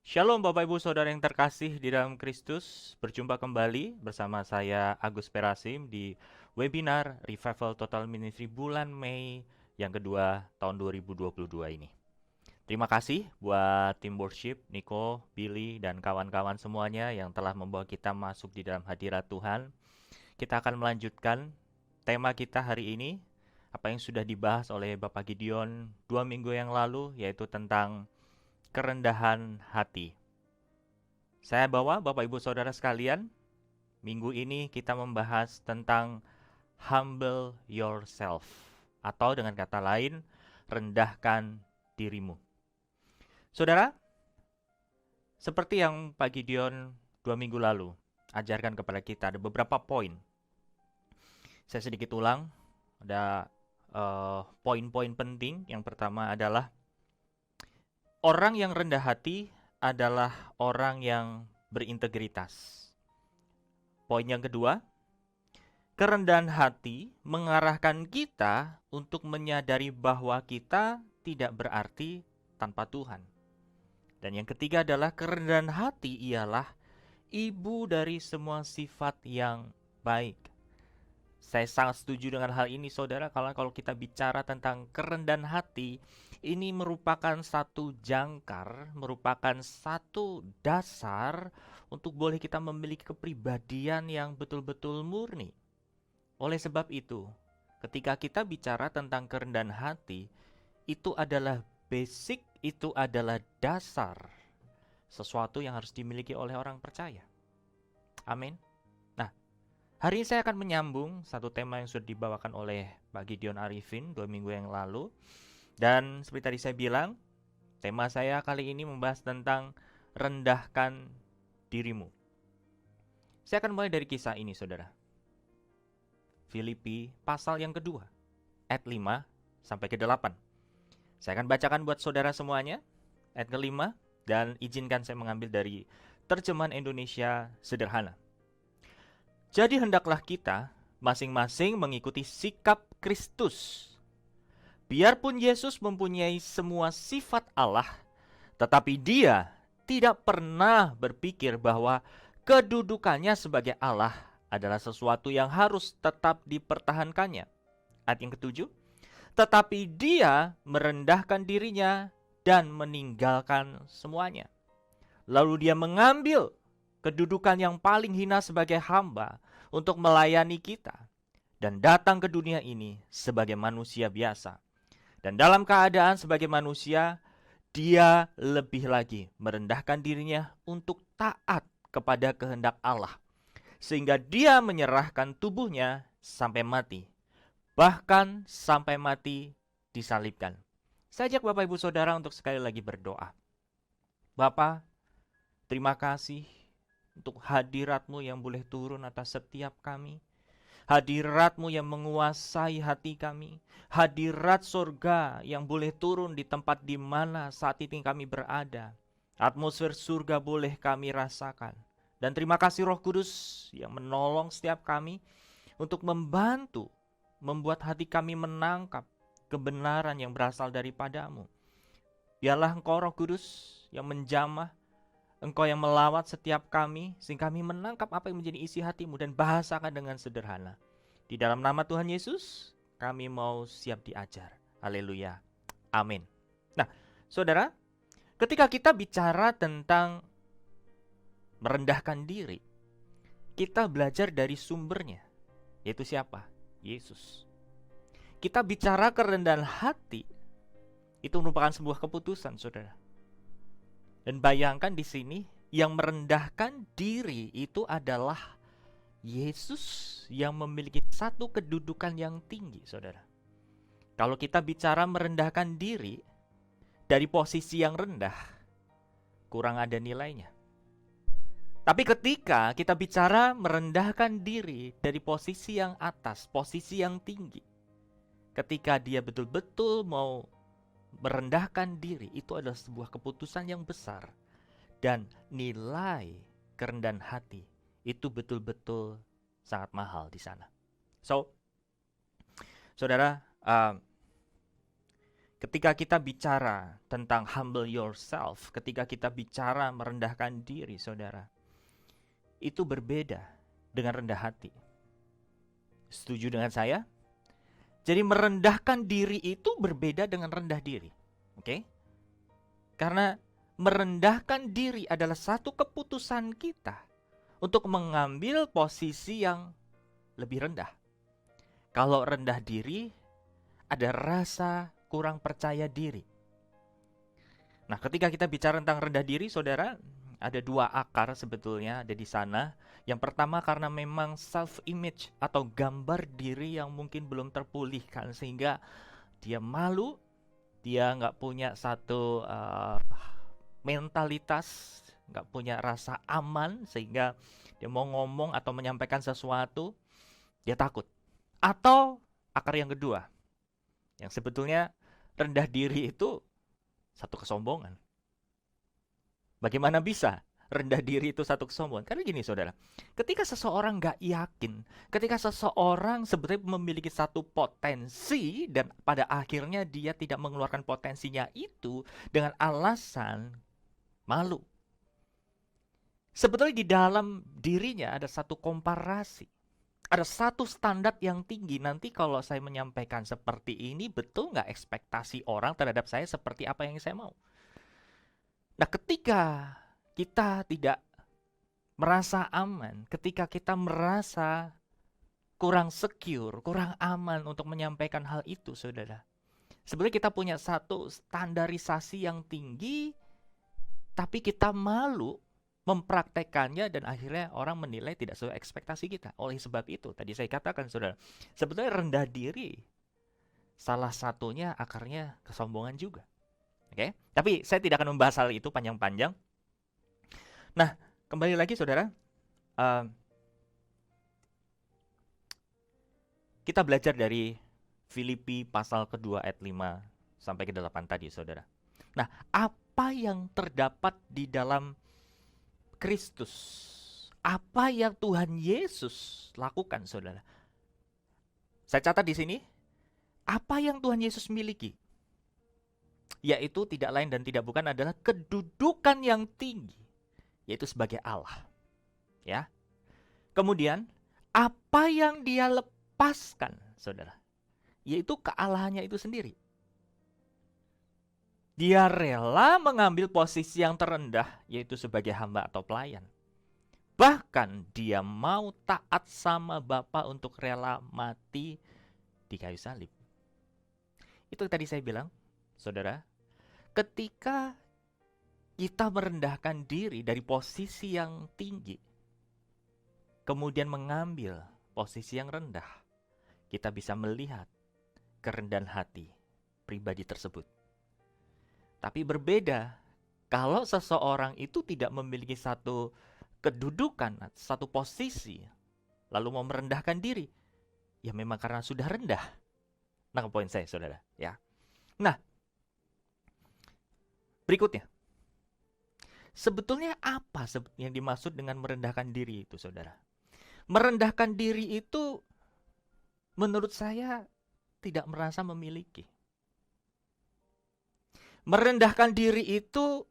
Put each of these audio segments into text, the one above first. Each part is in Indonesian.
Shalom Bapak Ibu Saudara yang terkasih di dalam Kristus. Berjumpa kembali bersama saya Agus Perasim di webinar Revival Total Ministry bulan Mei yang kedua tahun 2022 ini. Terima kasih buat tim worship, Nico, Billy, dan kawan-kawan semuanya yang telah membawa kita masuk di dalam hadirat Tuhan. Kita akan melanjutkan tema kita hari ini, apa yang sudah dibahas oleh Bapak Gideon 2 minggu yang lalu, yaitu tentang kerendahan hati. Saya bawa Bapak Ibu Saudara sekalian, minggu ini kita membahas tentang humble yourself, atau dengan kata lain, rendahkan dirimu. Saudara, seperti yang Pak Gideon 2 minggu lalu ajarkan kepada kita, ada beberapa poin. Saya sedikit ulang, ada poin-poin penting. Yang pertama adalah orang yang rendah hati adalah orang yang berintegritas. Poin yang kedua, kerendahan hati mengarahkan kita untuk menyadari bahwa kita tidak berarti tanpa Tuhan. Dan yang ketiga adalah kerendahan hati ialah ibu dari semua sifat yang baik. Saya sangat setuju dengan hal ini saudara, kalau kita bicara tentang kerendahan hati, ini merupakan satu jangkar, merupakan satu dasar untuk boleh kita memiliki kepribadian yang betul-betul murni. Oleh sebab itu, ketika kita bicara tentang kerendahan hati, itu adalah basic, itu adalah dasar sesuatu yang harus dimiliki oleh orang percaya. Amin. Hari ini saya akan menyambung satu tema yang sudah dibawakan oleh Pak Gideon Arifin 2 minggu yang lalu. Dan seperti tadi saya bilang, tema saya kali ini membahas tentang rendahkan dirimu. Saya akan mulai dari kisah ini, saudara. Filipi pasal yang kedua, ayat 5 sampai ke 8. Saya akan bacakan buat saudara semuanya, ayat ke-5, dan izinkan saya mengambil dari terjemahan Indonesia sederhana. Jadi hendaklah kita masing-masing mengikuti sikap Kristus. Biarpun Yesus mempunyai semua sifat Allah, tetapi dia tidak pernah berpikir bahwa kedudukannya sebagai Allah adalah sesuatu yang harus tetap dipertahankannya. Ayat yang ketujuh, tetapi dia merendahkan dirinya dan meninggalkan semuanya. Lalu dia mengambil kedudukan yang paling hina sebagai hamba untuk melayani kita dan datang ke dunia ini sebagai manusia biasa. Dan dalam keadaan sebagai manusia, dia lebih lagi merendahkan dirinya untuk taat kepada kehendak Allah, sehingga dia menyerahkan tubuhnya sampai mati, bahkan sampai mati disalibkan. Saya ajak Bapak Ibu Saudara untuk sekali lagi berdoa. Bapa, terima kasih untuk hadirat-Mu yang boleh turun atas setiap kami. Hadirat-Mu yang menguasai hati kami. Hadirat surga yang boleh turun di tempat di mana saat ini kami berada. Atmosfer surga boleh kami rasakan. Dan terima kasih Roh Kudus yang menolong setiap kami untuk membantu membuat hati kami menangkap kebenaran yang berasal daripada-Mu. Biarlah Engkau Roh Kudus yang menjamah, Engkau yang melawat setiap kami, sehingga kami menangkap apa yang menjadi isi hati-Mu dan bahasakan dengan sederhana. Di dalam nama Tuhan Yesus, kami mau siap diajar. Haleluya. Amin. Nah, saudara, ketika kita bicara tentang merendahkan diri, kita belajar dari sumbernya, yaitu siapa? Yesus. Kita bicara kerendahan hati, itu merupakan sebuah keputusan, saudara. Dan bayangkan di sini yang merendahkan diri itu adalah Yesus yang memiliki satu kedudukan yang tinggi, saudara. Kalau kita bicara merendahkan diri dari posisi yang rendah, kurang ada nilainya. Tapi ketika kita bicara merendahkan diri dari posisi yang atas, posisi yang tinggi, ketika dia betul-betul mau merendahkan diri, itu adalah sebuah keputusan yang besar. Dan nilai kerendahan hati itu betul-betul sangat mahal di sana. So, saudara, Ketika kita bicara tentang humble yourself, ketika kita bicara merendahkan diri, saudara, itu berbeda dengan rendah hati. Setuju dengan saya? Jadi merendahkan diri itu berbeda dengan rendah diri. Oke? Karena merendahkan diri adalah satu keputusan kita untuk mengambil posisi yang lebih rendah. Kalau rendah diri, ada rasa kurang percaya diri. Nah, ketika kita bicara tentang rendah diri, saudara, ada dua akar sebetulnya ada di sana. Yang pertama karena memang self-image atau gambar diri yang mungkin belum terpulihkan, sehingga dia malu, dia nggak punya satu mentalitas, nggak punya rasa aman, sehingga dia mau ngomong atau menyampaikan sesuatu, dia takut. Atau akar yang kedua, yang sebetulnya rendah diri itu satu kesombongan. Bagaimana bisa rendah diri itu satu kesombongan? Karena gini saudara, ketika seseorang nggak yakin, ketika seseorang sebenarnya memiliki satu potensi dan pada akhirnya dia tidak mengeluarkan potensinya itu dengan alasan malu. Sebetulnya di dalam dirinya ada satu komparasi. Ada satu standar yang tinggi. Nanti kalau saya menyampaikan seperti ini, betul nggak ekspektasi orang terhadap saya seperti apa yang saya mau? Nah, ketika kita tidak merasa aman, ketika kita merasa kurang secure, kurang aman untuk menyampaikan hal itu, saudara. Sebenarnya kita punya satu standarisasi yang tinggi, tapi kita malu mempraktekannya dan akhirnya orang menilai tidak sesuai ekspektasi kita. Oleh sebab itu, tadi saya katakan, saudara, sebetulnya rendah diri salah satunya akarnya kesombongan juga. Oke, tapi saya tidak akan membahas hal itu panjang-panjang. Nah, kembali lagi saudara, kita belajar dari Filipi pasal kedua ayat 5 sampai ke 8 tadi saudara. Nah, apa yang terdapat di dalam Kristus? Apa yang Tuhan Yesus lakukan saudara? Saya catat di sini, apa yang Tuhan Yesus miliki? Yaitu tidak lain dan tidak bukan adalah kedudukan yang tinggi, yaitu sebagai Allah. Ya. Kemudian apa yang dia lepaskan, saudara, yaitu kealahannya itu sendiri. Dia rela mengambil posisi yang terendah, yaitu sebagai hamba atau pelayan. Bahkan dia mau taat sama Bapa untuk rela mati di kayu salib. Itu tadi saya bilang, saudara, ketika kita merendahkan diri dari posisi yang tinggi, kemudian mengambil posisi yang rendah, kita bisa melihat kerendahan hati pribadi tersebut. Tapi berbeda kalau seseorang itu tidak memiliki satu kedudukan, satu posisi, lalu mau merendahkan diri, ya memang karena sudah rendah. Nah, poin saya, saudara, ya. Nah, berikutnya, sebetulnya apa yang dimaksud dengan merendahkan diri itu, saudara? Merendahkan diri itu menurut saya tidak merasa memiliki. Merendahkan diri itu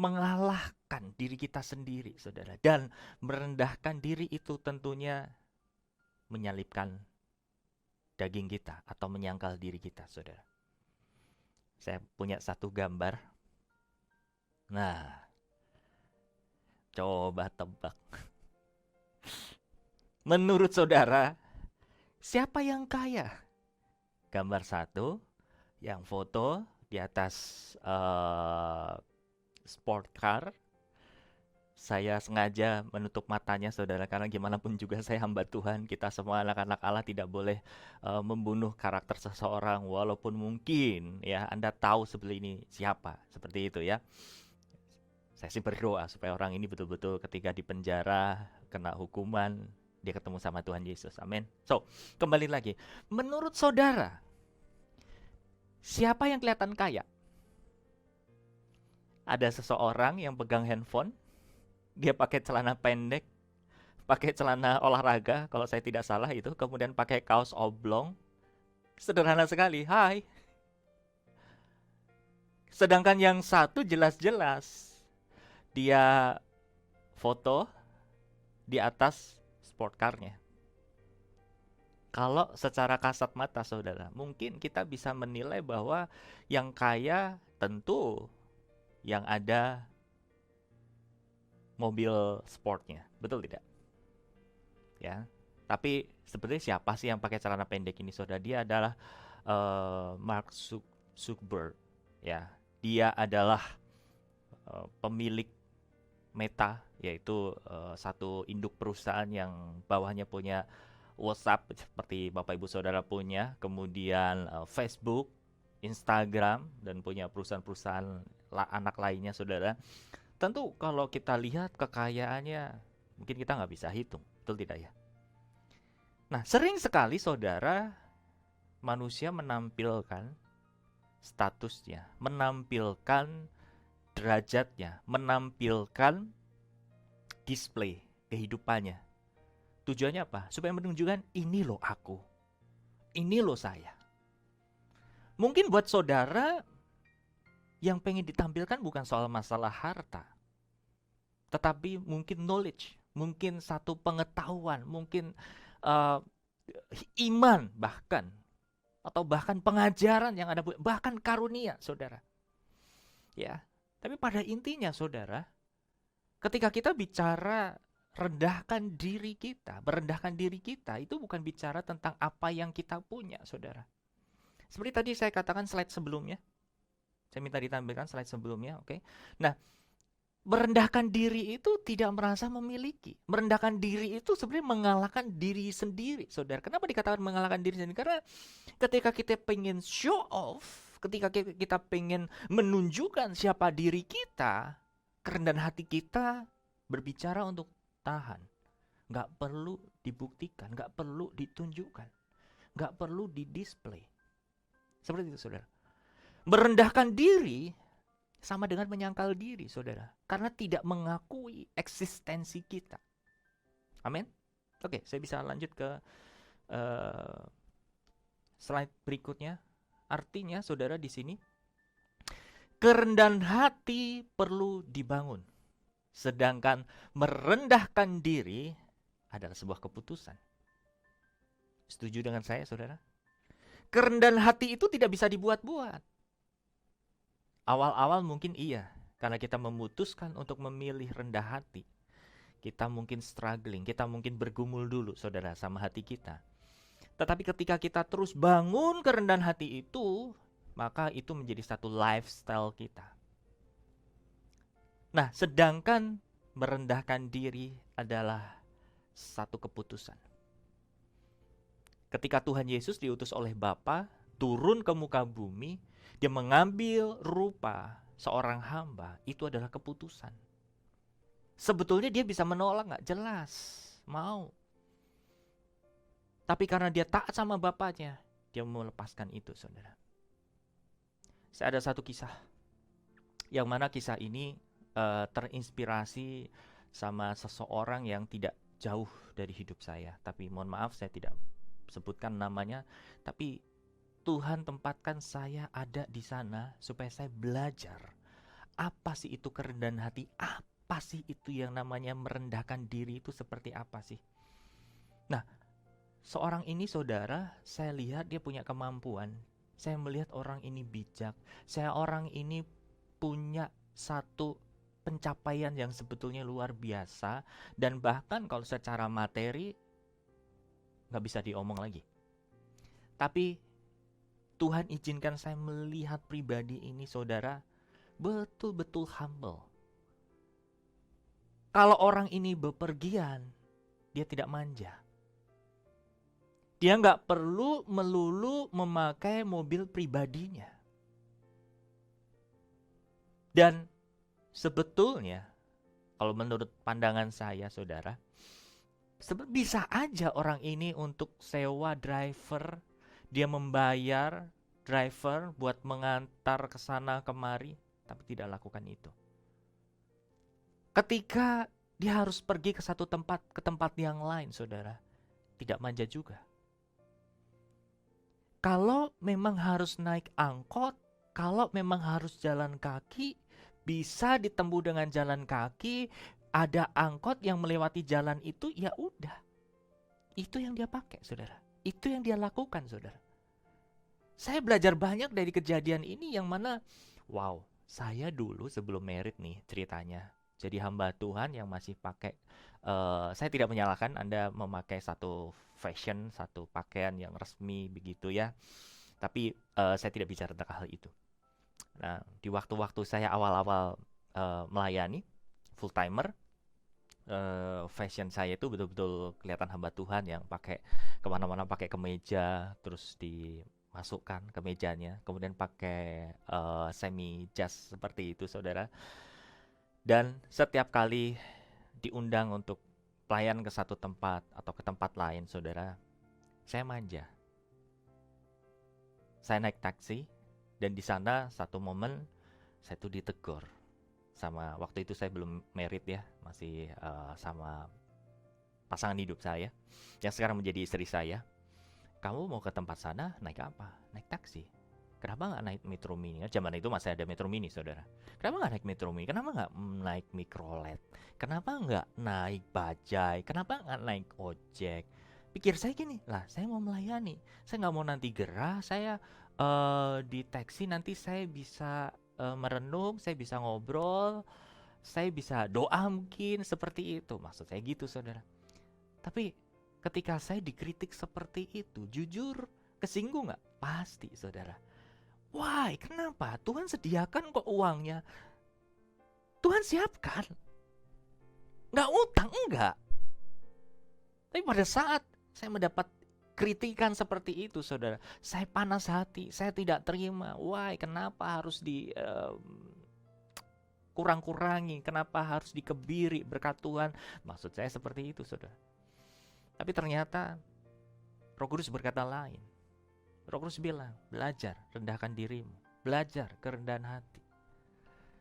mengalahkan diri kita sendiri, saudara. Dan merendahkan diri itu tentunya menyalipkan daging kita atau menyangkal diri kita, saudara. Saya punya satu gambar. Nah, coba tebak. Menurut saudara, siapa yang kaya? Gambar satu, yang foto di atas sport car. Saya sengaja menutup matanya, saudara, karena gimana pun juga saya hamba Tuhan. Kita semua anak-anak Allah tidak boleh membunuh karakter seseorang, walaupun mungkin ya Anda tahu sebenarnya ini siapa, seperti itu ya. Saya sih berdoa supaya orang ini betul-betul ketika di penjara kena hukuman, dia ketemu sama Tuhan Yesus. Amin. So, kembali lagi. Menurut saudara, siapa yang kelihatan kaya? Ada seseorang yang pegang handphone, dia pakai celana pendek, pakai celana olahraga, kalau saya tidak salah itu, kemudian pakai kaos oblong. Sederhana sekali, hai. Sedangkan yang satu jelas-jelas dia foto di atas sport car-nya. Kalau secara kasat mata saudara, mungkin kita bisa menilai bahwa yang kaya tentu yang ada mobil sportnya, betul tidak? Ya, tapi sebenarnya siapa sih yang pakai celana pendek ini saudara? Dia adalah Mark Zuckerberg, ya. Dia adalah pemilik Meta, yaitu satu induk perusahaan yang bawahnya punya WhatsApp seperti Bapak Ibu Saudara punya, kemudian Facebook, Instagram, dan punya perusahaan-perusahaan anak lainnya Saudara. Tentu kalau kita lihat kekayaannya, mungkin kita nggak bisa hitung, betul tidak ya? Nah, sering sekali Saudara, manusia menampilkan statusnya, menampilkan derajatnya, menampilkan display kehidupannya. Tujuannya apa? Supaya menunjukkan ini loh aku, ini loh saya. Mungkin buat saudara yang pengen ditampilkan bukan soal masalah harta, tetapi mungkin knowledge, mungkin satu pengetahuan, mungkin iman bahkan, atau bahkan pengajaran yang ada, bahkan karunia saudara. Ya, tapi pada intinya saudara, ketika kita bicara rendahkan diri kita, merendahkan diri kita, itu bukan bicara tentang apa yang kita punya, saudara. Seperti tadi saya katakan slide sebelumnya, saya minta ditampilkan slide sebelumnya, oke? Nah, merendahkan diri itu tidak merasa memiliki. Merendahkan diri itu sebenarnya mengalahkan diri sendiri, saudara. Kenapa dikatakan mengalahkan diri sendiri? Karena ketika kita pengen show off, ketika kita pengen menunjukkan siapa diri kita, kerendahan hati kita berbicara untuk tahan. Nggak perlu dibuktikan, nggak perlu ditunjukkan, nggak perlu didisplay. Seperti itu saudara. Merendahkan diri sama dengan menyangkal diri saudara, karena tidak mengakui eksistensi kita. Amin. Oke, saya bisa lanjut ke slide berikutnya. Artinya saudara di sini, kerendahan hati perlu dibangun, sedangkan merendahkan diri adalah sebuah keputusan. Setuju dengan saya saudara? Kerendahan hati itu tidak bisa dibuat-buat. Awal-awal mungkin iya, karena kita memutuskan untuk memilih rendah hati. Kita mungkin struggling, kita mungkin bergumul dulu saudara sama hati kita. Tetapi ketika kita terus bangun kerendahan hati itu, maka itu menjadi satu lifestyle kita. Nah, sedangkan merendahkan diri adalah satu keputusan. Ketika Tuhan Yesus diutus oleh Bapa turun ke muka bumi, dia mengambil rupa seorang hamba, itu adalah keputusan. Sebetulnya dia bisa menolak, nggak jelas, mau. Tapi karena dia taat sama bapaknya, dia melepaskan itu, saudara. Saya ada satu kisah, yang mana kisah ini terinspirasi sama seseorang yang tidak jauh dari hidup saya. Tapi mohon maaf, saya tidak sebutkan namanya. Tapi Tuhan tempatkan saya ada di sana supaya saya belajar apa sih itu kerendahan hati, apa sih itu yang namanya merendahkan diri itu seperti apa sih. Nah, seorang ini saudara, saya lihat dia punya kemampuan. Saya melihat orang ini bijak. Orang ini punya satu pencapaian yang sebetulnya luar biasa. Dan bahkan kalau secara materi gak bisa diomong lagi. Tapi Tuhan izinkan saya melihat pribadi ini saudara betul-betul humble. Kalau orang ini bepergian, dia tidak manja. Dia nggak perlu melulu memakai mobil pribadinya. Dan sebetulnya, kalau menurut pandangan saya saudara, bisa aja orang ini untuk sewa driver, dia membayar driver buat mengantar ke sana kemari, tapi tidak lakukan itu. Ketika dia harus pergi ke satu tempat, ke tempat yang lain saudara, tidak manja juga. Kalau memang harus naik angkot Kalau memang harus jalan kaki, bisa ditempuh dengan jalan kaki, ada angkot yang melewati jalan itu, ya udah. Itu yang dia pakai, saudara. Itu yang dia lakukan, saudara. Saya belajar banyak dari kejadian ini yang mana, wow, saya dulu sebelum merit nih ceritanya. Jadi hamba Tuhan yang masih pakai, saya tidak menyalahkan Anda memakai satu fashion, satu pakaian yang resmi begitu ya. Tapi saya tidak bicara tentang hal itu. Nah, di waktu-waktu saya awal-awal melayani full timer, fashion saya itu betul-betul kelihatan hamba Tuhan yang pakai kemana-mana pakai kemeja, terus dimasukkan ke mejanya, kemudian pakai semi jas seperti itu, saudara. Dan setiap kali diundang untuk pelayan ke satu tempat atau ke tempat lain, saudara, saya manja. Saya naik taksi, dan di sana satu momen saya tuh ditegur sama, waktu itu saya belum married ya, masih sama pasangan hidup saya yang sekarang menjadi istri saya. Kamu mau ke tempat sana naik apa? Naik taksi. Kenapa nggak naik Metro Mini? Zaman itu masih ada Metro Mini, saudara. Kenapa nggak naik Metro Mini? Kenapa nggak naik Mikrolet? Kenapa nggak naik bajai? Kenapa nggak naik ojek? Pikir saya gini, lah saya mau melayani. Saya nggak mau nanti gerah. Saya di taksi nanti saya bisa merenung, saya bisa ngobrol, saya bisa doa mungkin, seperti itu. Maksud saya gitu, saudara. Tapi ketika saya dikritik seperti itu, jujur kesinggung nggak? Pasti, saudara. Why? Kenapa? Tuhan sediakan kok uangnya. Tuhan siapkan. Nggak utang, enggak. Tapi pada saat saya mendapat kritikan seperti itu, saudara, saya panas hati, saya tidak terima. Why? Kenapa harus kurang-kurangi? Kenapa harus dikebiri berkat Tuhan? Maksud saya seperti itu, saudara. Tapi ternyata Roh Kudus berkata lain. Roh Kudus bilang, belajar rendahkan dirimu, belajar kerendahan hati.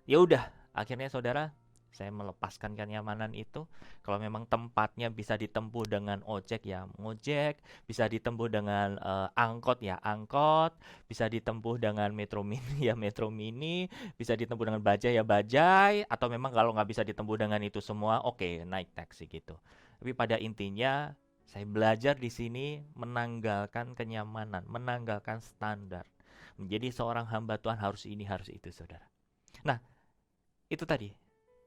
Ya udah, akhirnya saudara, saya melepaskan kenyamanan itu. Kalau memang tempatnya bisa ditempuh dengan ojek ya ngojek, bisa ditempuh dengan angkot ya angkot, bisa ditempuh dengan Metro Mini ya Metro Mini, bisa ditempuh dengan bajai ya bajai, atau memang kalau nggak bisa ditempuh dengan itu semua, oke, naik taksi gitu. Tapi pada intinya saya belajar di sini menanggalkan kenyamanan, menanggalkan standar. Menjadi seorang hamba Tuhan harus ini, harus itu, saudara. Nah, itu tadi.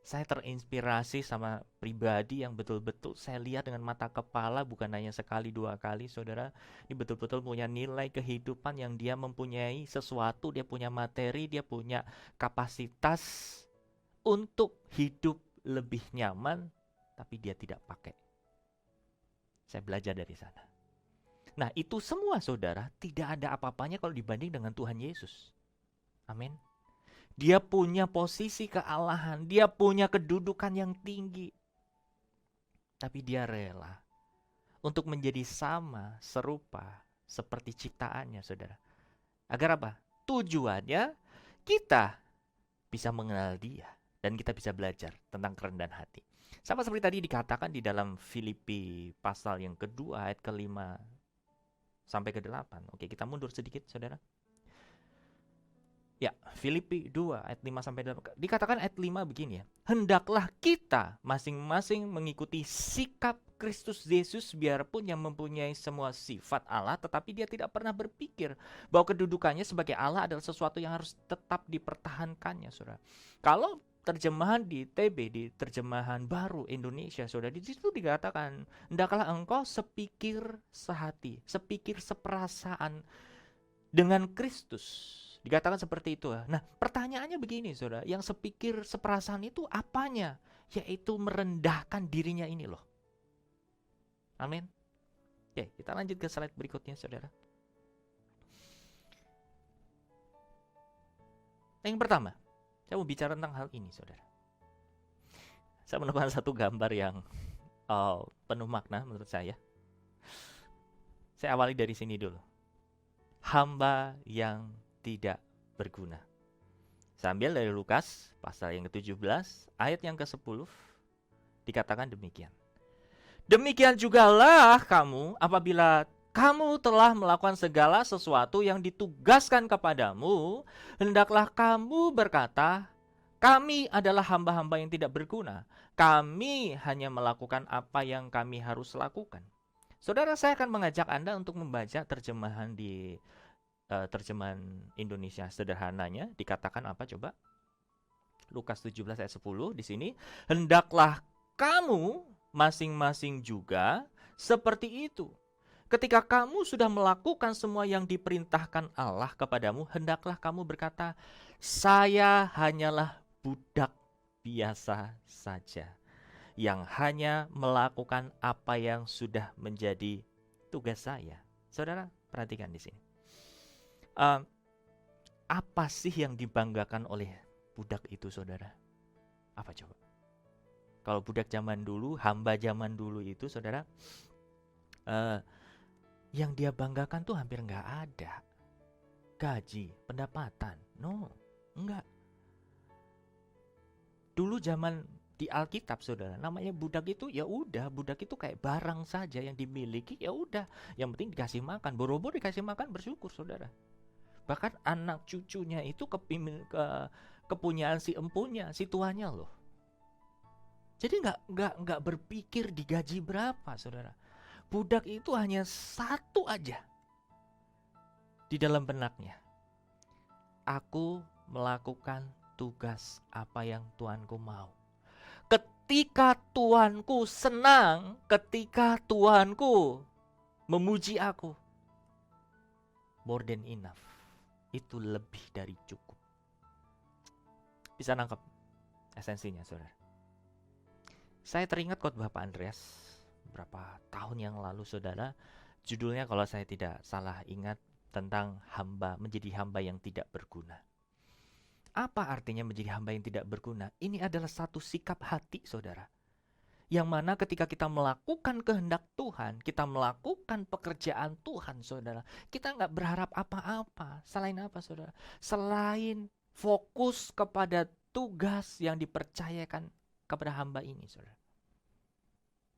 Saya terinspirasi sama pribadi yang betul-betul saya lihat dengan mata kepala, bukan hanya sekali dua kali, saudara. Ini betul-betul punya nilai kehidupan yang dia mempunyai sesuatu, dia punya materi, dia punya kapasitas untuk hidup lebih nyaman, tapi dia tidak pakai. Saya belajar dari sana. Nah, itu semua, saudara, tidak ada apa-apanya kalau dibanding dengan Tuhan Yesus. Amin. Dia punya posisi kealahan, dia punya kedudukan yang tinggi. Tapi dia rela untuk menjadi sama, serupa, seperti ciptaannya, saudara. Agar apa? Tujuannya kita bisa mengenal dia dan kita bisa belajar tentang kerendahan hati. Sama seperti tadi dikatakan di dalam Filipi pasal yang kedua ayat ke-5 sampai ke-8. Oke, kita mundur sedikit, saudara. Ya, Filipi 2 ayat 5 sampai 8. Dikatakan ayat 5 begini ya. Hendaklah kita masing-masing mengikuti sikap Kristus Yesus, biarpun yang mempunyai semua sifat Allah, tetapi dia tidak pernah berpikir bahwa kedudukannya sebagai Allah adalah sesuatu yang harus tetap dipertahankannya, saudara. Kalau terjemahan di TB, di terjemahan baru Indonesia, saudara, di situ dikatakan, hendaklah engkau sepikir sehati, sepikir seperasaan dengan Kristus. Dikatakan seperti itu. Nah, pertanyaannya begini, saudara, yang sepikir seperasaan itu apanya? Yaitu merendahkan dirinya ini loh. Amin. Oke, kita lanjut ke slide berikutnya, saudara. Yang pertama, saya mau bicara tentang hal ini, saudara. Saya menemukan satu gambar yang penuh makna menurut saya. Saya awali dari sini dulu. Hamba yang tidak berguna. Saya ambil dari Lukas pasal yang ke-17 ayat yang ke-10. Dikatakan demikian. Demikian jugalah kamu apabila kamu telah melakukan segala sesuatu yang ditugaskan kepadamu, hendaklah kamu berkata, kami adalah hamba-hamba yang tidak berguna. Kami hanya melakukan apa yang kami harus lakukan. Saudara, saya akan mengajak Anda untuk membaca terjemahan di terjemahan Indonesia sederhananya. Dikatakan apa coba? Lukas 17 ayat 10 di sini. Hendaklah kamu masing-masing juga seperti itu. Ketika kamu sudah melakukan semua yang diperintahkan Allah kepadamu, hendaklah kamu berkata, saya hanyalah budak biasa saja, yang hanya melakukan apa yang sudah menjadi tugas saya. Saudara, perhatikan di sini. Apa sih yang dibanggakan oleh budak itu, saudara? Apa coba? Kalau budak zaman dulu, hamba zaman dulu itu, saudara, yang dia banggakan tuh hampir nggak ada. Gaji, pendapatan, no, enggak. Dulu zaman di Alkitab, saudara, namanya budak itu ya udah, budak itu kayak barang saja yang dimiliki, ya udah, yang penting dikasih makan, boro-boro dikasih makan, bersyukur, saudara. Bahkan anak cucunya itu kepunyaan si empunya, si tuanya loh. Jadi nggak berpikir digaji berapa, saudara. Budak itu hanya satu aja di dalam benaknya. Aku melakukan tugas apa yang Tuanku mau. Ketika Tuanku senang, ketika Tuanku memuji aku, more than enough. Itu lebih dari cukup. Bisa nangkep esensinya, saudara. Saya teringat khotbah Pak Andreas berapa tahun yang lalu, saudara. Judulnya kalau saya tidak salah ingat tentang hamba, menjadi hamba yang tidak berguna. Apa artinya menjadi hamba yang tidak berguna? Ini adalah satu sikap hati, saudara. Yang mana ketika kita melakukan kehendak Tuhan, kita melakukan pekerjaan Tuhan, saudara, kita nggak berharap apa-apa. Selain apa, saudara? Selain fokus kepada tugas yang dipercayakan kepada hamba ini, saudara.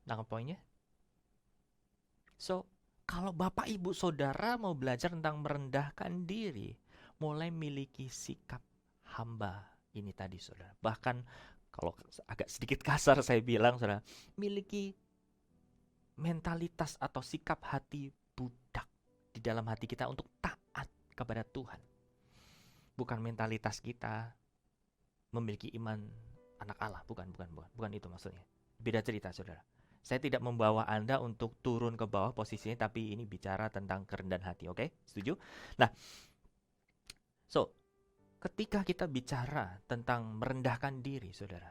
Nangkep poinnya? So, kalau Bapak Ibu Saudara mau belajar tentang merendahkan diri, mulai miliki sikap hamba ini tadi, saudara. Bahkan kalau agak sedikit kasar saya bilang, saudara, miliki mentalitas atau sikap hati budak di dalam hati kita untuk taat kepada Tuhan. Bukan mentalitas kita memiliki iman anak Allah, bukan itu maksudnya. Beda cerita, saudara. Saya tidak membawa Anda untuk turun ke bawah posisinya, tapi ini bicara tentang kerendahan hati, oke? Setuju? Nah, so, ketika kita bicara tentang merendahkan diri, saudara,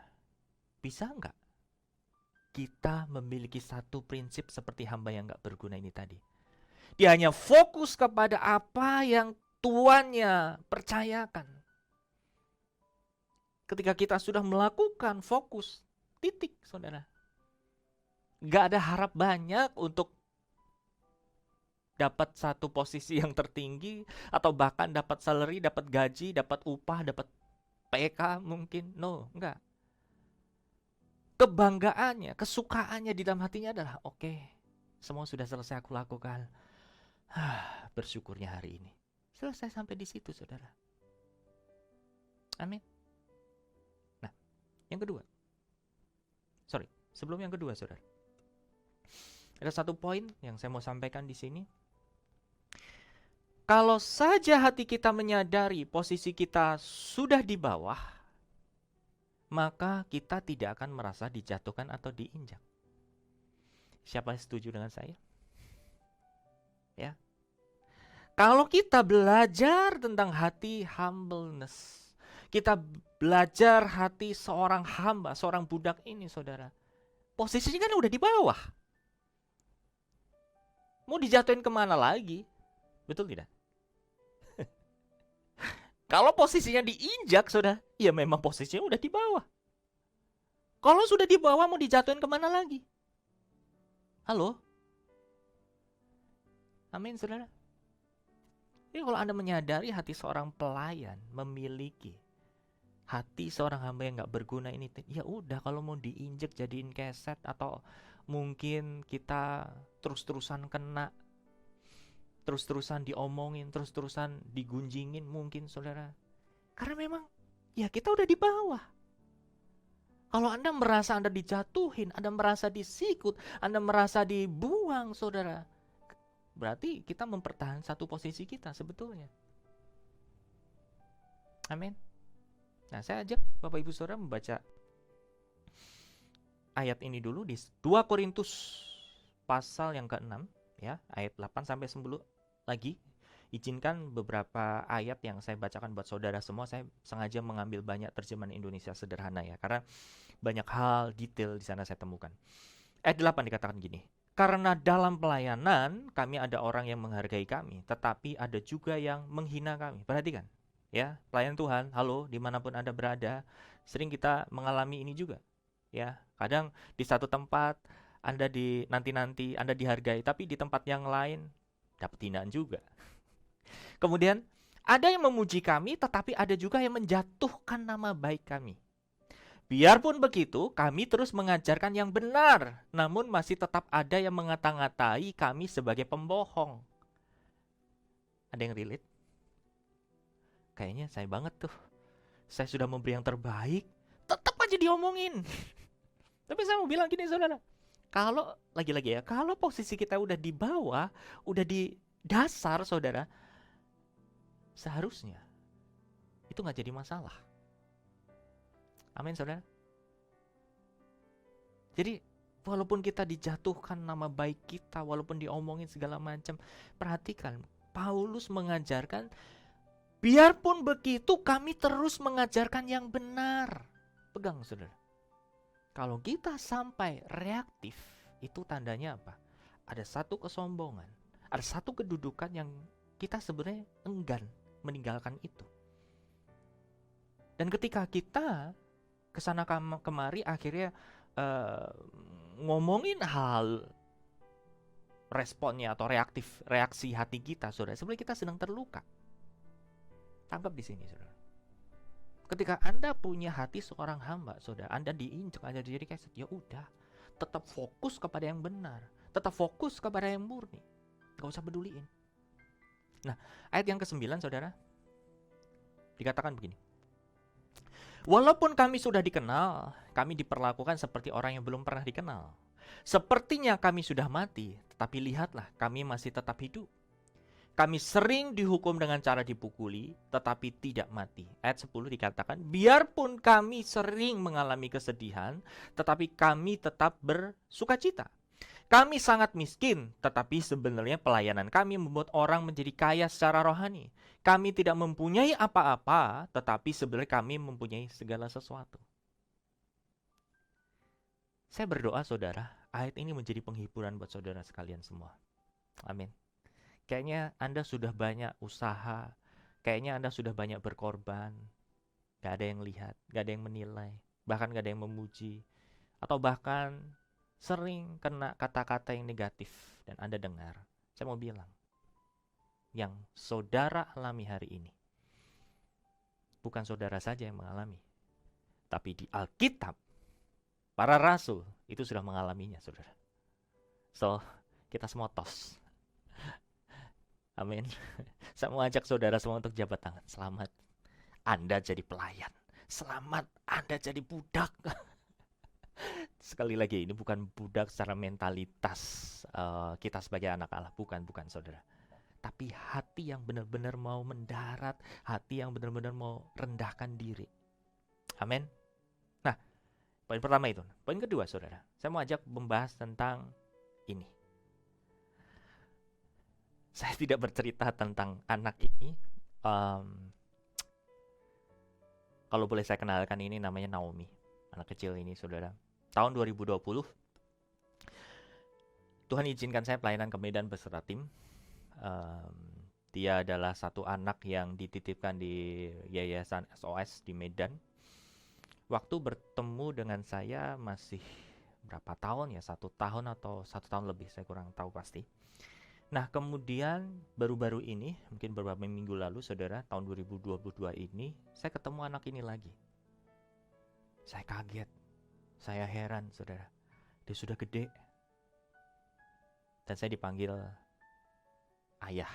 bisa nggak kita memiliki satu prinsip seperti hamba yang nggak berguna ini tadi? Dia hanya fokus kepada apa yang tuannya percayakan. Ketika kita sudah melakukan fokus, titik, saudara. Nggak ada harap banyak untuk dapat satu posisi yang tertinggi, atau bahkan dapat salary, dapat gaji, dapat upah, dapat PK mungkin. No, enggak. Kebanggaannya, kesukaannya di dalam hatinya adalah oke, semua sudah selesai aku lakukan. Bersyukurnya hari ini. Selesai sampai di situ, saudara. Amin. Nah, yang kedua. Sebelum yang kedua, saudara. Ada satu poin yang saya mau sampaikan di sini. Kalau saja hati kita menyadari posisi kita sudah di bawah, maka kita tidak akan merasa dijatuhkan atau diinjak. Siapa yang setuju dengan saya? Ya. Kalau kita belajar tentang hati humbleness, kita belajar hati seorang hamba, seorang budak ini, saudara, posisinya kan udah di bawah. Mau dijatuhin kemana lagi? Betul tidak? Kalau posisinya diinjak, saudara, ya memang posisinya udah di bawah. Kalau sudah di bawah, mau dijatuhin kemana lagi? Halo? Amin, saudara. Jadi kalau Anda menyadari hati seorang pelayan memiliki hati seorang hamba yang gak berguna ini, ya udah, kalau mau diinjek jadiin keset, atau mungkin kita terus-terusan kena, terus-terusan diomongin, terus-terusan digunjingin mungkin saudara. Karena memang ya kita udah di bawah. Kalau Anda merasa Anda dijatuhin, Anda merasa disikut, Anda merasa dibuang saudara, berarti kita mempertahankan satu posisi kita sebetulnya. Amin. Nah, saya ajak Bapak Ibu Saudara membaca ayat ini dulu di 2 Korintus pasal yang ke-6 ya, ayat 8 sampai 10 lagi. Izinkan beberapa ayat yang saya bacakan buat saudara semua. Saya sengaja mengambil banyak terjemahan Indonesia sederhana ya, karena banyak hal detail di sana saya temukan. Ayat 8 dikatakan gini. Karena dalam pelayanan kami ada orang yang menghargai kami, tetapi ada juga yang menghina kami. Perhatikan ya, pelayan Tuhan, halo, dimanapun Anda berada, sering kita mengalami ini juga ya. Kadang di satu tempat Anda nanti Anda dihargai, tapi di tempat yang lain dapat hinaan juga. Kemudian ada yang memuji kami, tetapi ada juga yang menjatuhkan nama baik kami. Biarpun begitu, kami terus mengajarkan yang benar, namun masih tetap ada yang mengata-ngatai kami sebagai pembohong. Ada yang relate? Kayaknya saya banget tuh. Saya sudah memberi yang terbaik, tetap aja diomongin. Tapi saya mau bilang gini saudara, kalau lagi-lagi ya, kalau posisi kita udah di bawah, udah di dasar saudara, seharusnya itu nggak jadi masalah. Amin saudara. Jadi walaupun kita dijatuhkan nama baik kita, walaupun diomongin segala macam, perhatikan Paulus mengajarkan, biarpun begitu kami terus mengajarkan yang benar. Pegang saudara. Kalau kita sampai reaktif, itu tandanya apa? Ada satu kesombongan, ada satu kedudukan yang kita sebenarnya enggan meninggalkan itu. Dan ketika kita kesana kemari akhirnya ngomongin hal responnya atau reaksi hati kita, saudara, sebenarnya kita sedang terluka. Tangkap di sini, saudara. Ketika Anda punya hati seorang hamba, saudara, Anda diinjak, Anda jadi kaset, ya udah, tetap fokus kepada yang benar, tetap fokus kepada yang murni, gak usah peduliin. Nah, ayat yang ke-9, saudara, dikatakan begini. Walaupun kami sudah dikenal, kami diperlakukan seperti orang yang belum pernah dikenal. Sepertinya kami sudah mati, tetapi lihatlah, kami masih tetap hidup. Kami sering dihukum dengan cara dipukuli, tetapi tidak mati. Ayat 10 dikatakan, biarpun kami sering mengalami kesedihan, tetapi kami tetap bersukacita. Kami sangat miskin, tetapi sebenarnya pelayanan kami membuat orang menjadi kaya secara rohani. Kami tidak mempunyai apa-apa, tetapi sebenarnya kami mempunyai segala sesuatu. Saya berdoa saudara, ayat ini menjadi penghiburan buat saudara sekalian semua. Amin. Kayaknya Anda sudah banyak usaha, kayaknya Anda sudah banyak berkorban, gak ada yang lihat, gak ada yang menilai, bahkan gak ada yang memuji, atau bahkan sering kena kata-kata yang negatif dan Anda dengar. Saya mau bilang, yang saudara alami hari ini, bukan saudara saja yang mengalami, tapi di Alkitab, para rasul itu sudah mengalaminya, saudara. So, kita semua tos. Amin. Saya mau ajak saudara semua untuk jabat tangan. Selamat Anda jadi pelayan. Selamat Anda jadi budak. Sekali lagi, ini bukan budak secara mentalitas kita sebagai anak Allah. Bukan saudara. Tapi hati yang benar-benar mau mendarat. Hati yang benar-benar mau rendahkan diri. Amin. Nah, poin pertama itu. Poin kedua saudara, saya mau ajak membahas tentang ini. Saya tidak bercerita tentang anak ini. Kalau boleh saya kenalkan, ini namanya Naomi. Anak kecil ini saudara. Tahun 2020 Tuhan izinkan saya pelayanan ke Medan beserta tim. Dia adalah satu anak yang dititipkan di Yayasan SOS di Medan. Waktu bertemu dengan saya masih berapa tahun ya, 1 tahun atau 1 tahun lebih, saya kurang tahu pasti. Nah kemudian baru-baru ini, mungkin beberapa minggu lalu saudara, tahun 2022 ini, saya ketemu anak ini lagi. Saya kaget, saya heran saudara, dia sudah gede. Dan saya dipanggil ayah.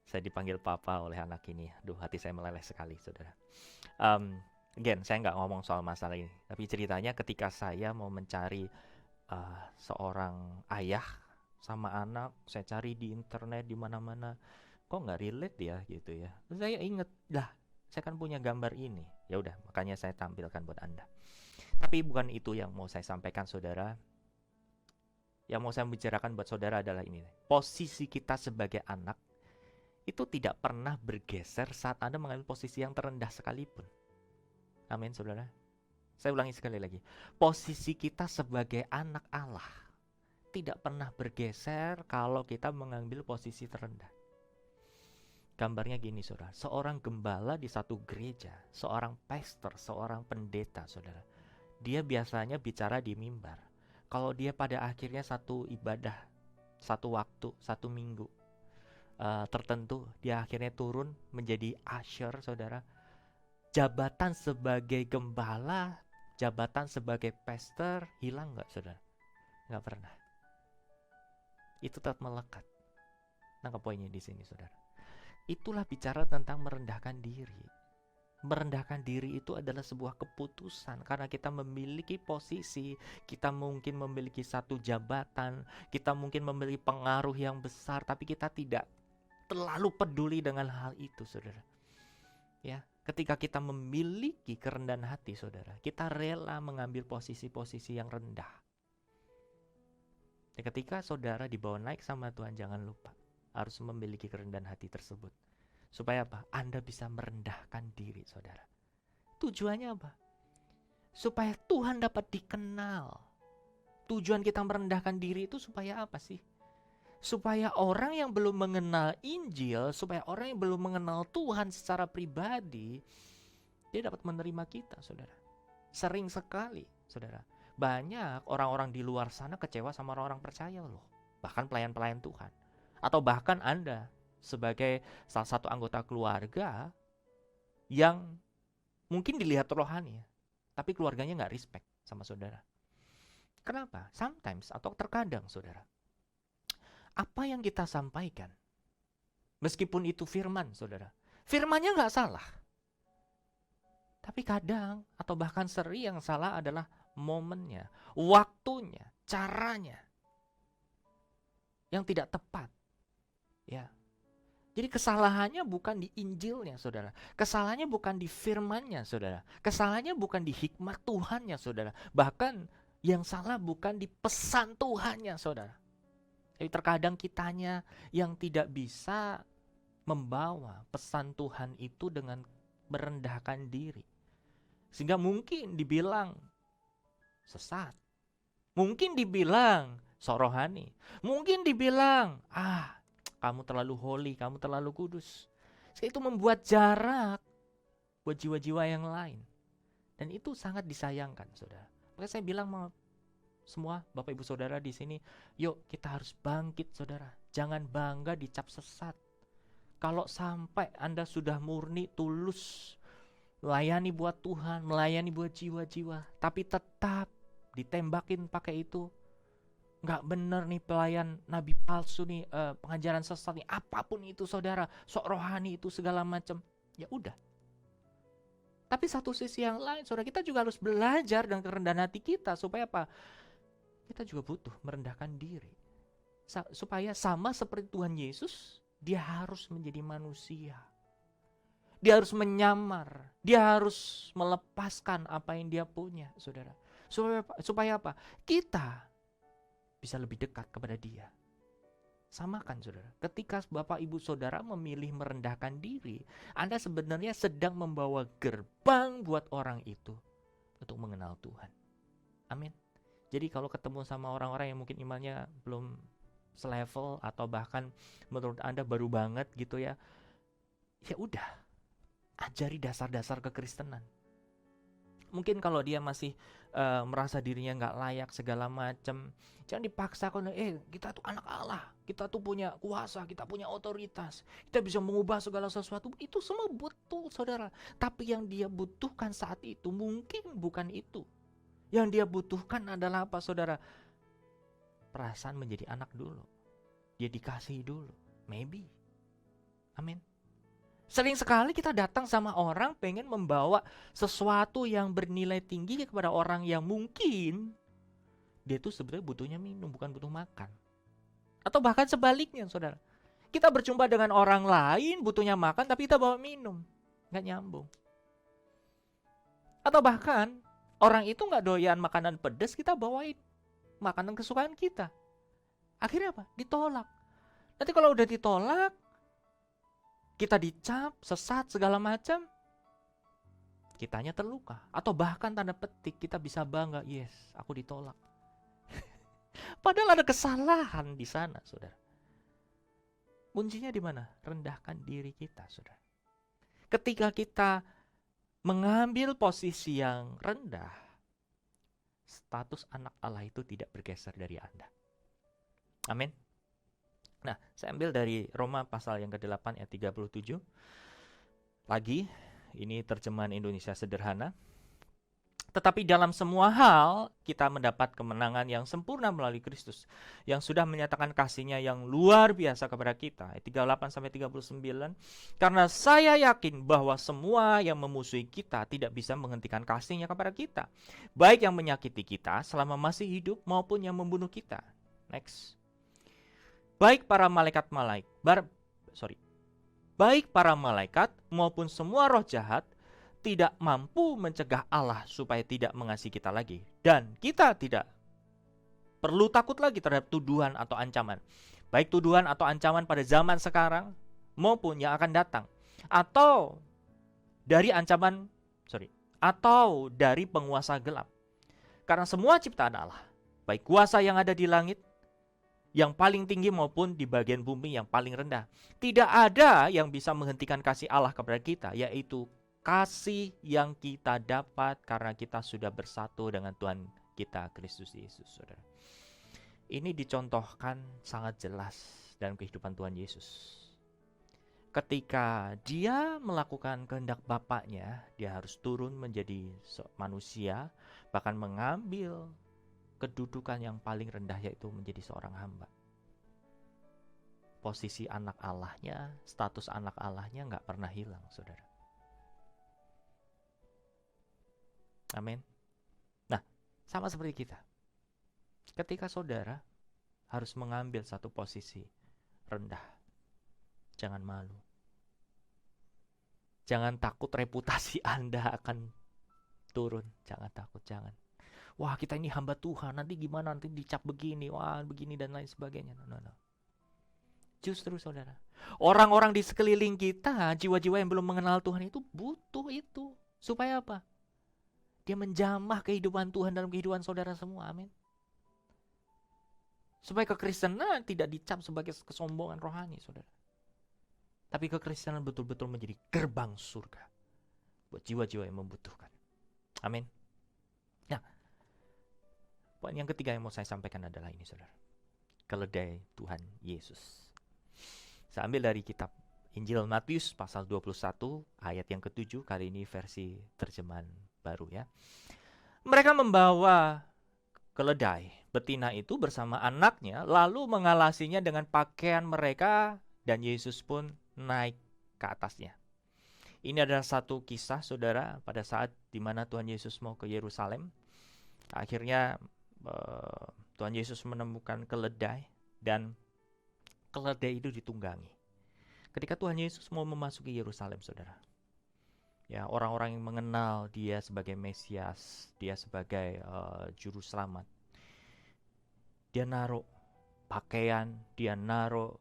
Saya dipanggil papa oleh anak ini. Duh, hati saya meleleh sekali, saudara. Again, saya nggak ngomong soal masalah ini. Tapi ceritanya ketika saya mau mencari seorang ayah sama anak, saya cari di internet di mana-mana, kok nggak relate ya gitu ya. Terus saya inget, lah, saya kan punya gambar ini. Ya udah, makanya saya tampilkan buat Anda. Tapi bukan itu yang mau saya sampaikan, saudara. Yang mau saya bicarakan buat saudara adalah ini. Posisi kita sebagai anak itu tidak pernah bergeser saat Anda mengambil posisi yang terendah sekalipun. Amin, saudara. Saya ulangi sekali lagi. Posisi kita sebagai anak Allah tidak pernah bergeser kalau kita mengambil posisi terendah. Gambarnya gini, saudara. Seorang gembala di satu gereja, seorang pastor, seorang pendeta, saudara. Dia biasanya bicara di mimbar. Kalau dia pada akhirnya satu ibadah, satu waktu, satu minggu tertentu, dia akhirnya turun menjadi usher, saudara. Jabatan sebagai gembala, jabatan sebagai pastor hilang nggak, saudara? Nggak pernah. Itu tetap melekat. Nangkap poinnya di sini, saudara. Itulah bicara tentang merendahkan diri. Merendahkan diri itu adalah sebuah keputusan karena kita memiliki posisi, kita mungkin memiliki satu jabatan, kita mungkin memiliki pengaruh yang besar, tapi kita tidak terlalu peduli dengan hal itu, saudara. Ya, ketika kita memiliki kerendahan hati, saudara, kita rela mengambil posisi-posisi yang rendah. Dan ketika saudara dibawa naik sama Tuhan, jangan lupa harus memiliki kerendahan hati tersebut. Supaya apa? Anda bisa merendahkan diri, saudara. Tujuannya apa? Supaya Tuhan dapat dikenal. Tujuan kita merendahkan diri itu supaya apa sih? Supaya orang yang belum mengenal Injil, supaya orang yang belum mengenal Tuhan secara pribadi, dia dapat menerima kita, saudara. Sering sekali, saudara, banyak orang-orang di luar sana kecewa sama orang-orang percaya loh. Bahkan pelayan-pelayan Tuhan. Atau bahkan Anda sebagai salah satu anggota keluarga yang mungkin dilihat rohani, tapi keluarganya nggak respect sama saudara. Kenapa? Sometimes atau terkadang, saudara, apa yang kita sampaikan, meskipun itu firman, saudara, firmannya nggak salah. Tapi kadang atau bahkan sering yang salah adalah momennya, waktunya, caranya yang tidak tepat. Ya. Jadi kesalahannya bukan di Injilnya, saudara. Kesalahannya bukan di firmannya, saudara. Kesalahannya bukan di hikmat Tuhannya, saudara. Bahkan yang salah bukan di pesan Tuhannya, saudara. Jadi terkadang kitanya yang tidak bisa membawa pesan Tuhan itu dengan merendahkan diri. Sehingga mungkin dibilang sesat. Mungkin dibilang sok rohani. Mungkin dibilang, kamu terlalu holy, kamu terlalu kudus. Itu membuat jarak buat jiwa-jiwa yang lain. Dan itu sangat disayangkan, saudara. Makanya saya bilang semua Bapak Ibu Saudara di sini, yuk kita harus bangkit, saudara. Jangan bangga dicap sesat. Kalau sampai Anda sudah murni, tulus, melayani buat Tuhan, melayani buat jiwa-jiwa, tapi tetap ditembakin pakai itu, nggak bener nih pelayan nabi palsu nih, pengajaran sesat nih, apapun itu, saudara, sok rohani itu segala macam, ya udah. Tapi satu sisi yang lain, saudara, kita juga harus belajar dengan kerendahan hati kita supaya apa? Kita juga butuh merendahkan diri. Supaya sama seperti Tuhan Yesus, dia harus menjadi manusia. Dia harus menyamar. Dia harus melepaskan apa yang dia punya, saudara. Supaya apa? Kita bisa lebih dekat kepada dia. Samakan, saudara. Ketika Bapak Ibu Saudara memilih merendahkan diri, Anda sebenarnya sedang membawa gerbang buat orang itu untuk mengenal Tuhan. Amin. Jadi kalau ketemu sama orang-orang yang mungkin imannya belum selevel atau bahkan menurut Anda baru banget gitu ya, ya udah, ajari dasar-dasar kekristenan. Mungkin kalau dia masih merasa dirinya nggak layak segala macam, jangan dipaksakan. Kita tuh anak Allah, kita tuh punya kuasa, kita punya otoritas, kita bisa mengubah segala sesuatu. Itu semua betul, saudara. Tapi yang dia butuhkan saat itu mungkin bukan itu. Yang dia butuhkan adalah apa, saudara? Perasaan menjadi anak dulu. dia dikasihi dulu. Maybe. Amin. Sering sekali kita datang sama orang pengen membawa sesuatu yang bernilai tinggi kepada orang yang mungkin dia tuh sebenarnya butuhnya minum, bukan butuh makan. Atau bahkan sebaliknya, saudara. Kita berjumpa dengan orang lain butuhnya makan, tapi kita bawa minum. Nggak nyambung. Atau bahkan orang itu nggak doyan makanan pedas, kita bawain makanan kesukaan kita. Akhirnya apa? Ditolak. Nanti kalau udah ditolak, kita dicap, sesat, segala macam, kitanya terluka. Atau bahkan tanda petik kita bisa bangga, yes, aku ditolak. Padahal ada kesalahan di sana, saudara. Kuncinya di mana? Rendahkan diri kita, saudara. Ketika kita mengambil posisi yang rendah, status anak Allah itu tidak bergeser dari Anda. Amin. Nah, saya ambil dari Roma pasal yang ke-8 ayat 37. Lagi, ini terjemahan Indonesia sederhana. Tetapi dalam semua hal, kita mendapat kemenangan yang sempurna melalui Kristus, yang sudah menyatakan kasih-Nya yang luar biasa kepada kita. Ayat 38-39. Karena saya yakin bahwa semua yang memusuhi kita tidak bisa menghentikan kasih-Nya kepada kita, baik yang menyakiti kita selama masih hidup maupun yang membunuh kita. Next. Baik para malaikat maupun semua roh jahat tidak mampu mencegah Allah supaya tidak mengasihi kita lagi. Dan kita tidak perlu takut lagi terhadap tuduhan atau ancaman. Baik tuduhan atau ancaman pada zaman sekarang maupun yang akan datang. Atau dari atau dari penguasa gelap. Karena semua ciptaan Allah, baik kuasa yang ada di langit, yang paling tinggi maupun di bagian bumi yang paling rendah, tidak ada yang bisa menghentikan kasih Allah kepada kita, yaitu kasih yang kita dapat karena kita sudah bersatu dengan Tuhan kita Kristus Yesus, saudara. Ini dicontohkan sangat jelas dalam kehidupan Tuhan Yesus. Ketika dia melakukan kehendak Bapaknya, dia harus turun menjadi manusia, bahkan mengambil kedudukan yang paling rendah, yaitu menjadi seorang hamba. Posisi anak Allahnya, status anak Allahnya nggak pernah hilang, saudara. Amin. Nah, sama seperti kita. Ketika saudara harus mengambil satu posisi rendah, jangan malu. Jangan takut reputasi Anda akan turun. Jangan takut, jangan. Wah, kita ini hamba Tuhan, nanti gimana, nanti dicap begini, wah begini dan lain sebagainya. No. Justru saudara, orang-orang di sekeliling kita, jiwa-jiwa yang belum mengenal Tuhan itu butuh itu. Supaya apa? Dia menjamah kehidupan Tuhan dalam kehidupan saudara semua, amin. Supaya kekristenan tidak dicap sebagai kesombongan rohani, saudara. Tapi kekristenan betul-betul menjadi gerbang surga buat jiwa-jiwa yang membutuhkan. Amin. Nah, poin yang ketiga yang mau saya sampaikan adalah ini, saudara. Keledai Tuhan Yesus. Saya ambil dari kitab Injil Matius pasal 21 ayat yang ke-7, kali ini versi terjemahan baru ya. Mereka membawa keledai betina itu bersama anaknya, lalu mengalasinya dengan pakaian mereka, dan Yesus pun naik ke atasnya. Ini adalah satu kisah, saudara, pada saat dimana Tuhan Yesus mau ke Yerusalem. Akhirnya Tuhan Yesus menemukan keledai, dan keledai itu ditunggangi. Ketika Tuhan Yesus mau memasuki Yerusalem, saudara, ya, orang-orang yang mengenal dia sebagai Mesias, dia sebagai juru selamat, dia naruh pakaian, dia naruh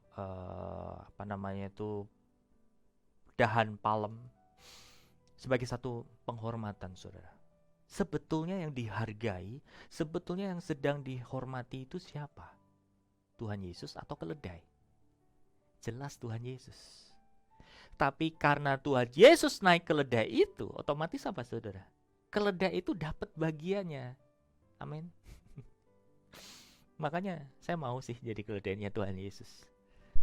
dahan palem sebagai satu penghormatan, saudara. Sebetulnya yang dihargai, sebetulnya yang sedang dihormati itu siapa? Tuhan Yesus atau keledai? Jelas Tuhan Yesus. Tapi karena Tuhan Yesus naik keledai itu, otomatis apa, saudara? Keledai itu dapat bagiannya. Amin. Makanya saya mau sih jadi keledainya Tuhan Yesus.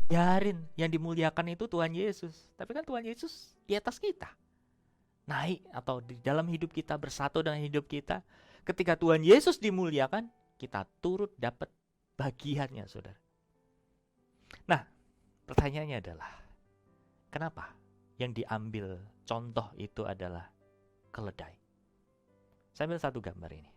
Biarin yang dimuliakan itu Tuhan Yesus. Tapi kan Tuhan Yesus di atas kita. Naik atau di dalam hidup kita, bersatu dengan hidup kita. Ketika Tuhan Yesus dimuliakan, kita turut dapat bagiannya, saudara. Nah, pertanyaannya adalah, kenapa yang diambil contoh itu adalah keledai? Saya ambil satu gambar ini.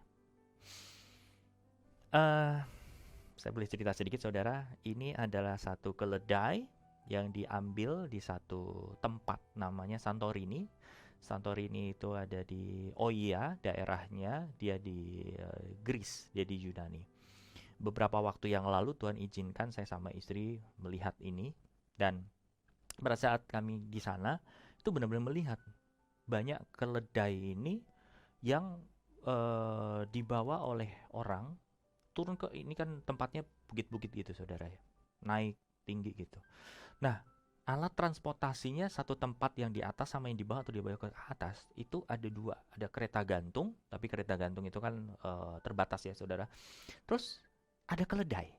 Saya boleh cerita sedikit, saudara. Ini adalah satu keledai yang diambil di satu tempat namanya Santorini. Santorini itu ada di Oia, daerahnya. Dia di Greece, dia di Yunani. Beberapa waktu yang lalu Tuhan izinkan saya sama istri melihat ini, dan pada saat kami di sana itu benar-benar melihat banyak keledai ini yang dibawa oleh orang turun ke, ini kan tempatnya bukit-bukit gitu saudara ya, naik tinggi gitu. Nah, alat transportasinya satu tempat yang di atas sama yang di bawah atau dibawa ke atas itu ada dua, ada kereta gantung, tapi kereta gantung itu kan terbatas ya saudara. Terus ada keledai,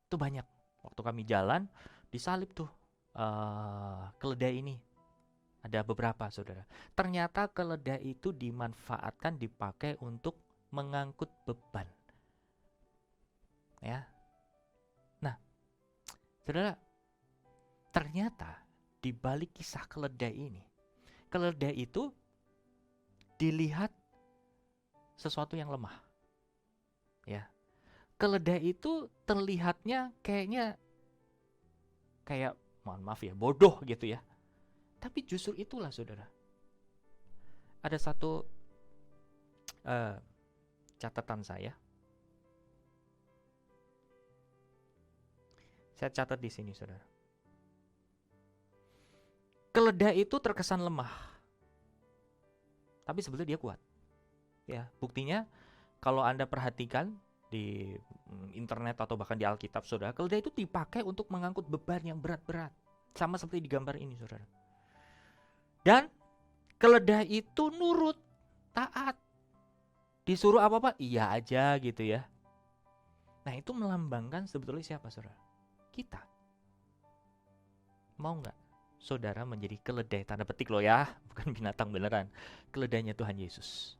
itu banyak. Waktu kami jalan disalip tuh keledai ini. Ada beberapa saudara. Ternyata keledai itu dimanfaatkan, dipakai untuk mengangkut beban. Ya. Nah, saudara, ternyata di balik kisah keledai ini, keledai itu dilihat sesuatu yang lemah. Ya. Keledai itu terlihatnya kayaknya kayak, mohon maaf ya, bodoh gitu ya. Tapi justru itulah saudara. Ada satu catatan saya. Saya catat di sini saudara. Keledai itu terkesan lemah, tapi sebetulnya dia kuat. Ya, buktinya kalau Anda perhatikan di internet atau bahkan di Alkitab saudara, keledai itu dipakai untuk mengangkut beban yang berat-berat. Sama seperti di gambar ini saudara. Dan keledai itu nurut, taat. Disuruh apa-apa, iya aja gitu ya. Nah, itu melambangkan sebetulnya siapa saudara? Kita. Mau nggak saudara menjadi keledai, tanda petik loh ya, bukan binatang beneran. Keledainya Tuhan Yesus.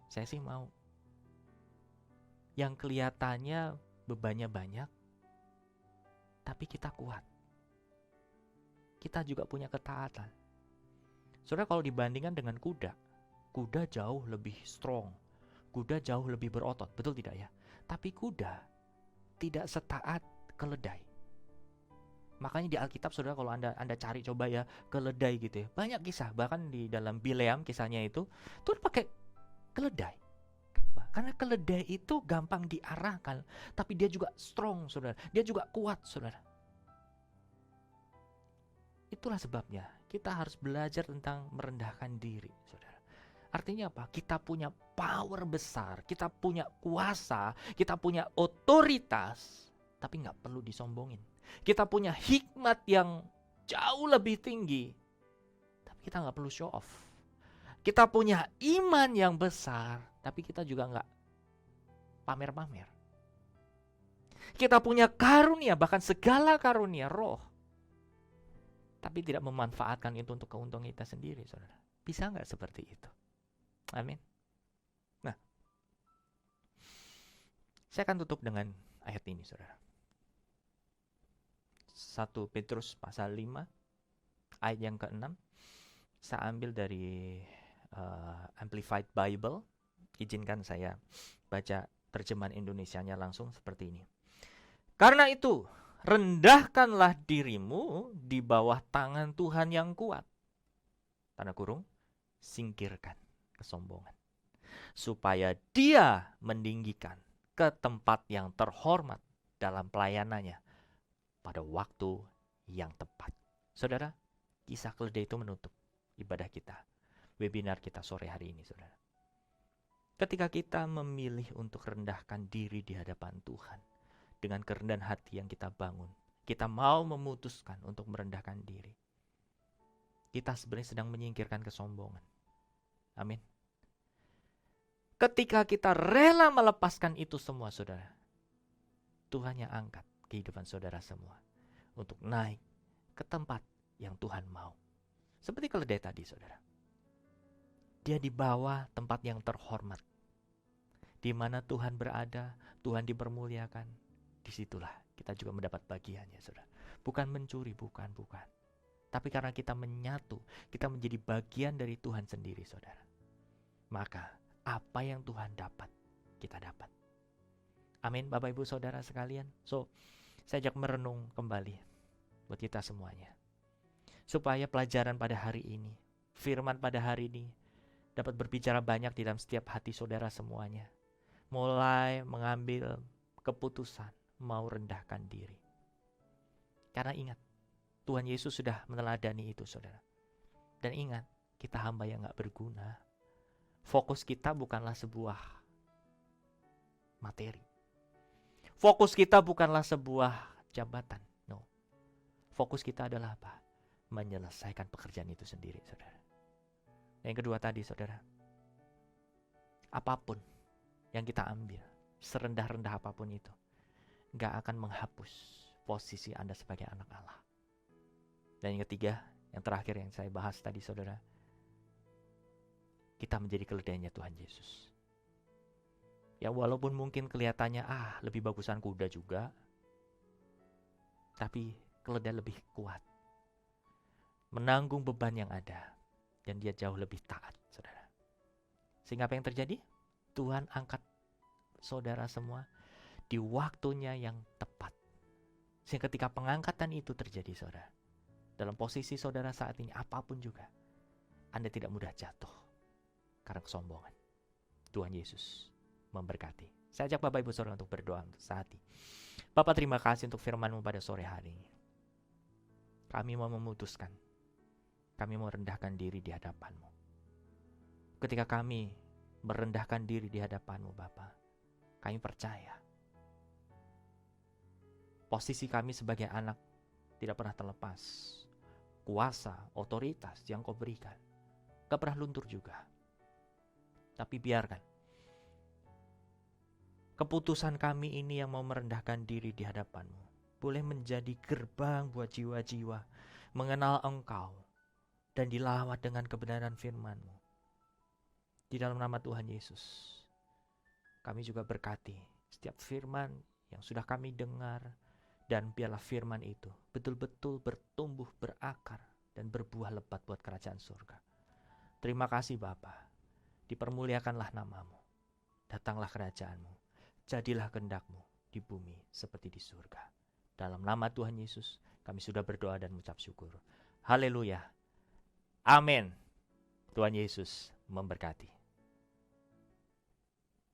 Saya sih mau. Yang kelihatannya bebannya banyak, tapi kita kuat. Kita juga punya ketaatan. Saudara, kalau dibandingkan dengan kuda, kuda jauh lebih strong, kuda jauh lebih berotot, betul tidak ya? Tapi kuda tidak setaat keledai. Makanya di Alkitab saudara, kalau anda cari coba ya keledai gitu ya, banyak kisah, bahkan di dalam Bileam kisahnya itu tuh pakai keledai. Kenapa? Karena keledai itu gampang diarahkan, tapi dia juga strong saudara, dia juga kuat saudara. Itulah sebabnya kita harus belajar tentang merendahkan diri saudara. Artinya apa? Kita punya power besar, kita punya kuasa, kita punya otoritas, tapi nggak perlu disombongin. Kita punya hikmat yang jauh lebih tinggi, tapi kita nggak perlu show off. Kita punya iman yang besar, tapi kita juga nggak pamer-pamer. Kita punya karunia, bahkan segala karunia roh, tapi tidak memanfaatkan itu untuk keuntungan kita sendiri, saudara. Bisa nggak seperti itu? Amin. Nah, saya akan tutup dengan ayat ini, saudara. 1 Petrus pasal 5, ayat yang ke-6. Saya ambil dari Amplified Bible. Izinkan saya baca terjemahan Indonesianya langsung seperti ini. Karena itu, rendahkanlah dirimu di bawah tangan Tuhan yang kuat. Tanda kurung, singkirkan kesombongan. Supaya dia meninggikan ke tempat yang terhormat dalam pelayanannya pada waktu yang tepat. Saudara, kisah keledai itu menutup ibadah kita, webinar kita sore hari ini, saudara. Ketika kita memilih untuk rendahkan diri di hadapan Tuhan, dengan kerendahan hati yang kita bangun, kita mau memutuskan untuk merendahkan diri, kita sebenarnya sedang menyingkirkan kesombongan. Amin. Ketika kita rela melepaskan itu semua, saudara, Tuhan yang angkat kehidupan saudara semua untuk naik ke tempat yang Tuhan mau. Seperti keledai tadi, saudara. Dia dibawa tempat yang terhormat, di mana Tuhan berada, Tuhan dipermuliakan. Disitulah kita juga mendapat bagiannya, saudara. bukan mencuri, bukan. Tapi karena kita menyatu, kita menjadi bagian dari Tuhan sendiri, saudara. Maka apa yang Tuhan dapat, kita dapat. Amin, Bapak Ibu Saudara sekalian. So, saya ajak merenung kembali buat kita semuanya. Supaya pelajaran pada hari ini, firman pada hari ini, dapat berbicara banyak di dalam setiap hati saudara semuanya. Mulai mengambil keputusan mau rendahkan diri. Karena ingat, Tuhan Yesus sudah meneladani itu, saudara. Dan ingat, kita hamba yang gak berguna. Fokus kita bukanlah sebuah materi. Fokus kita bukanlah sebuah jabatan. No. Fokus kita adalah apa? Menyelesaikan pekerjaan itu sendiri, saudara. Yang kedua tadi, saudara. Apapun yang kita ambil, serendah-rendah apapun itu, gak akan menghapus posisi Anda sebagai anak Allah. Dan yang ketiga, yang terakhir yang saya bahas tadi, saudara, kita menjadi keledainya Tuhan Yesus. Ya walaupun mungkin kelihatannya lebih bagusan kuda juga, tapi keledai lebih kuat, menanggung beban yang ada, dan dia jauh lebih taat, saudara. Sehingga apa yang terjadi? Tuhan angkat saudara semua di waktunya yang tepat. Sehingga ketika pengangkatan itu terjadi, saudara, dalam posisi saudara saat ini apapun juga, Anda tidak mudah jatuh karena kesombongan. Tuhan Yesus memberkati. Saya ajak Bapak Ibu Saudara untuk berdoa untuk sehati. Bapak, terima kasih untuk firman-Mu pada sore hari ini. Kami mau memutuskan, kami mau rendahkan diri di hadapan-Mu. Ketika kami merendahkan diri di hadapan-Mu, Bapak, kami percaya posisi kami sebagai anak tidak pernah terlepas. Kuasa, otoritas yang Kau berikan gak pernah luntur juga. Tapi biarkan keputusan kami ini yang mau merendahkan diri di hadapan-Mu boleh menjadi gerbang buat jiwa-jiwa mengenal Engkau dan dilawat dengan kebenaran firman-Mu. Di dalam nama Tuhan Yesus, kami juga berkati setiap firman yang sudah kami dengar, dan biarlah firman itu betul-betul bertumbuh, berakar, dan berbuah lebat buat kerajaan surga. Terima kasih Bapa, dipermuliakanlah nama-Mu, datanglah kerajaan-Mu, jadilah kehendak-Mu di bumi seperti di surga. Dalam nama Tuhan Yesus, kami sudah berdoa dan mengucap syukur. Haleluya. Amin. Tuhan Yesus memberkati.